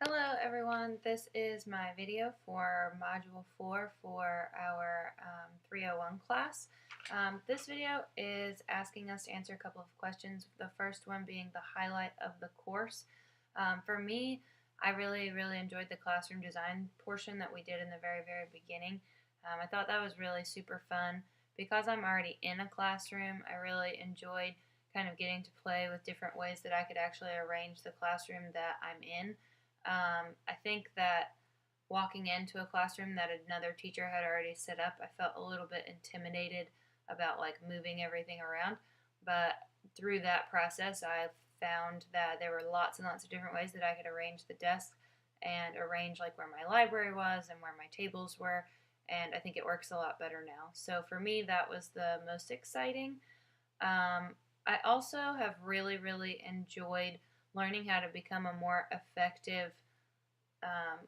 Hello everyone, this is my video for Module 4 for our 301 class. This video is asking us to answer a couple of questions, the first one being the highlight of the course. For me, I really enjoyed the classroom design portion that we did in the very beginning. I thought that was really super fun. Because I'm already in a classroom, I really enjoyed kind of getting to play with different ways that I could actually arrange the classroom that I'm in. I think that walking into a classroom that another teacher had already set up, I felt a little bit intimidated about like moving everything around. But through that process, I found that there were lots and lots of different ways that I could arrange the desk and arrange like where my library was and where my tables were. And I think it works a lot better now. So for me, that was the most exciting. I also have really enjoyed learning how to become a more effective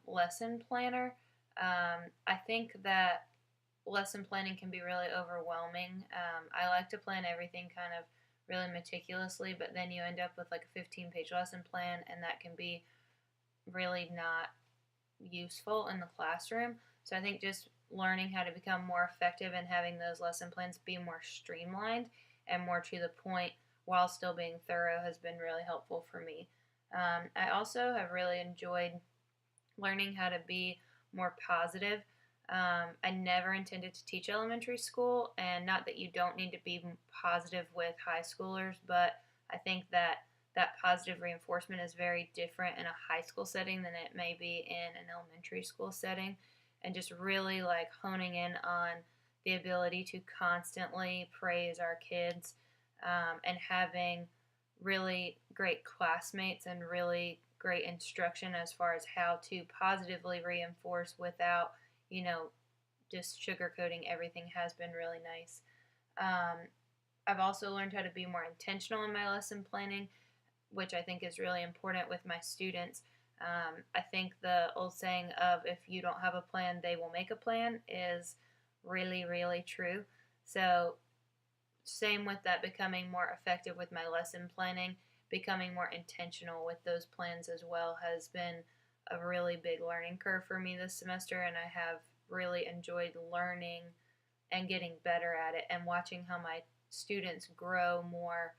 lesson planner. I think that lesson planning can be really overwhelming. I like to plan everything kind of really meticulously, but then you end up with like a 15-page lesson plan, and that can be really not useful in the classroom. So I think just learning how to become more effective and having those lesson plans be more streamlined and more to the point while still being thorough has been really helpful for me. I also have really enjoyed learning how to be more positive. I never intended to teach elementary school, and not that you don't need to be positive with high schoolers, but I think that that positive reinforcement is very different in a high school setting than it may be in an elementary school setting, and just really like honing in on the ability to constantly praise our kids, and having really great classmates and really great instruction as far as how to positively reinforce without, just sugarcoating everything has been really nice. Um, I've also learned how to be more intentional in my lesson planning, which I think is really important with my students. I think the old saying of if you don't have a plan, they will make a plan is really true. So same with that, becoming more effective with my lesson planning, becoming more intentional with those plans as well has been a really big learning curve for me this semester, and I have really enjoyed learning and getting better at it and watching how my students grow more,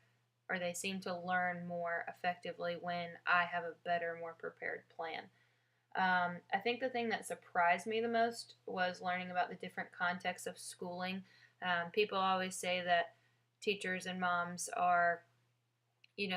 or they seem to learn more effectively when I have a better, more prepared plan. I think the thing that surprised me the most was learning about the different contexts of schooling. People always say that teachers and moms are,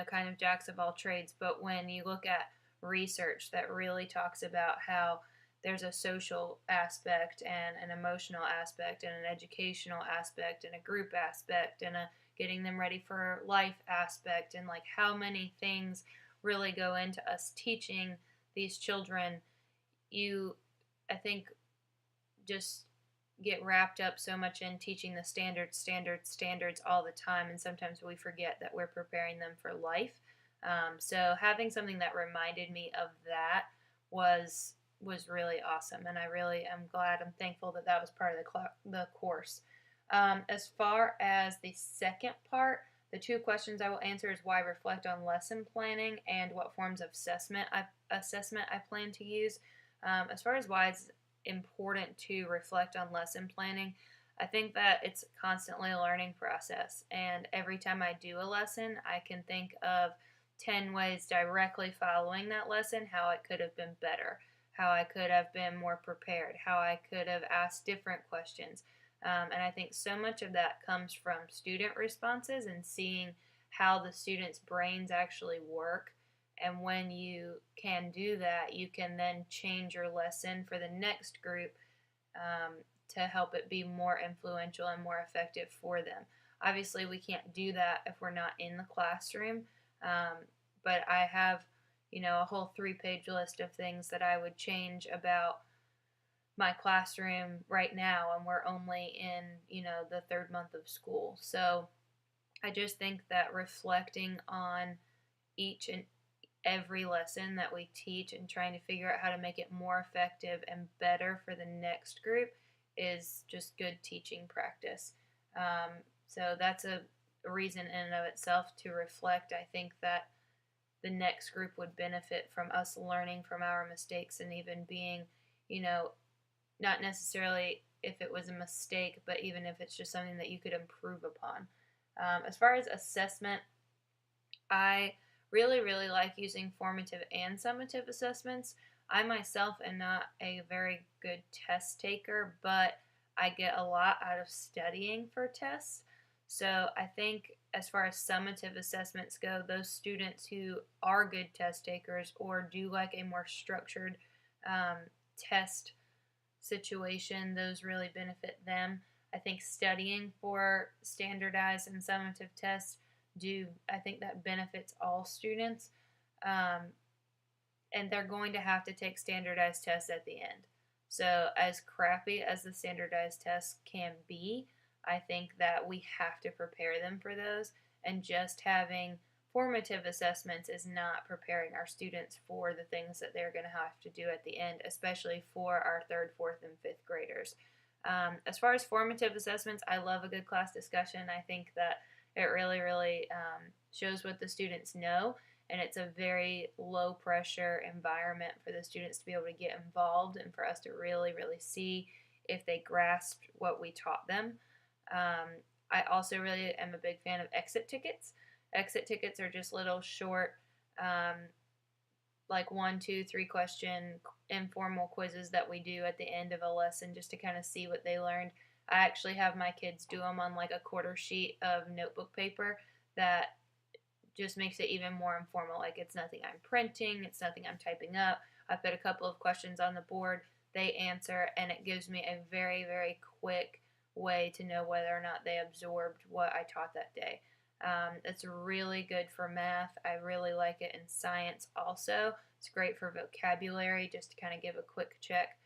kind of jacks of all trades, but when you look at research that really talks about how there's a social aspect and an emotional aspect and an educational aspect and a group aspect and a getting them ready for life aspect, and like how many things really go into us teaching these children, you, I think, just get wrapped up so much in teaching the standards all the time, and sometimes we forget that we're preparing them for life. So having something that reminded me of that was really awesome, and I really am glad. I'm thankful that that was part of the course. As far as the second part, the two questions I will answer is why reflect on lesson planning and what forms of assessment I plan to use. As far as why it's important to reflect on lesson planning, I think that it's constantly a learning process, and every time I do a lesson, I can think of 10 ways directly following that lesson how it could have been better, how I could have been more prepared, how I could have asked different questions. And I think so much of that comes from student responses and seeing how the students' brains actually work. And when you can do that, you can then change your lesson for the next group, to help it be more influential and more effective for them. Obviously, we can't do that if we're not in the classroom, but I have, a whole 3-page list of things that I would change about my classroom right now, and we're only in, the third month of school. So I just think that reflecting on each and every lesson that we teach and trying to figure out how to make it more effective and better for the next group is just good teaching practice. So that's a reason in and of itself to reflect. I think that the next group would benefit from us learning from our mistakes and even being, you know, not necessarily if it was a mistake, but even if it's just something that you could improve upon. As far as assessment, I really, really like using formative and summative assessments. I myself am not a very good test taker, but I get a lot out of studying for tests. So I think as far as summative assessments go, those students who are good test takers or do like a more structured um, test situation, those really benefit them. I think studying for standardized and summative tests I think that benefits all students. Um, and they're going to have to take standardized tests at the end. So, as crappy as the standardized tests can be, I think that we have to prepare them for those. And just having formative assessments is not preparing our students for the things that they're going to have to do at the end, especially for our third, fourth, and fifth graders. As far as formative assessments, I love a good class discussion. I think that it really, really shows what the students know, and it's a very low pressure environment for the students to be able to get involved and for us to really, really see if they grasped what we taught them. I also really am a big fan of exit tickets. Exit tickets are just little short, like 1, 2, 3 question informal quizzes that we do at the end of a lesson just to kind of see what they learned. I actually have my kids do them on like a quarter sheet of notebook paper that just makes it even more informal. Like it's nothing I'm printing, it's nothing I'm typing up. I put a couple of questions on the board, they answer, and it gives me a very, very quick way to know whether or not they absorbed what I taught that day. It's really good for math. I really like it in science also. It's great for vocabulary, just to kind of give a quick check.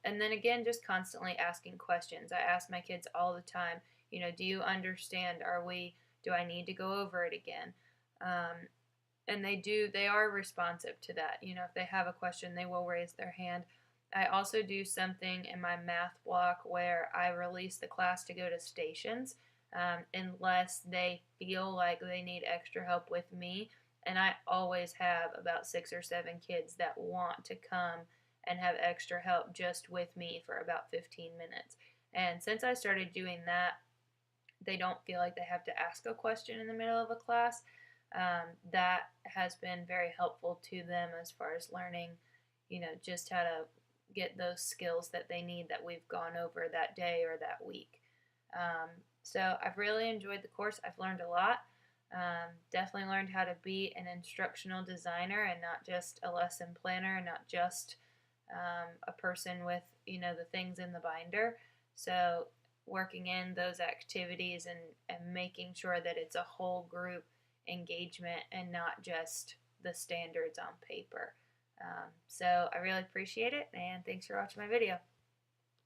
And then again, just constantly asking questions. I ask my kids all the time, do you understand? Do I need to go over it again? And they are responsive to that. If they have a question, they will raise their hand. I also do something in my math block where I release the class to go to stations unless they feel like they need extra help with me. And I always have about 6 or 7 kids that want to come and have extra help just with me for about 15 minutes. And since I started doing that, they don't feel like they have to ask a question in the middle of a class. That has been very helpful to them as far as learning, just how to get those skills that they need that we've gone over that day or that week. So I've really enjoyed the course. I've learned a lot. Definitely learned how to be an instructional designer and not just a lesson planner and not just a person with, the things in the binder. So working in those activities and making sure that it's a whole group engagement and not just the standards on paper. So I really appreciate it, and thanks for watching my video.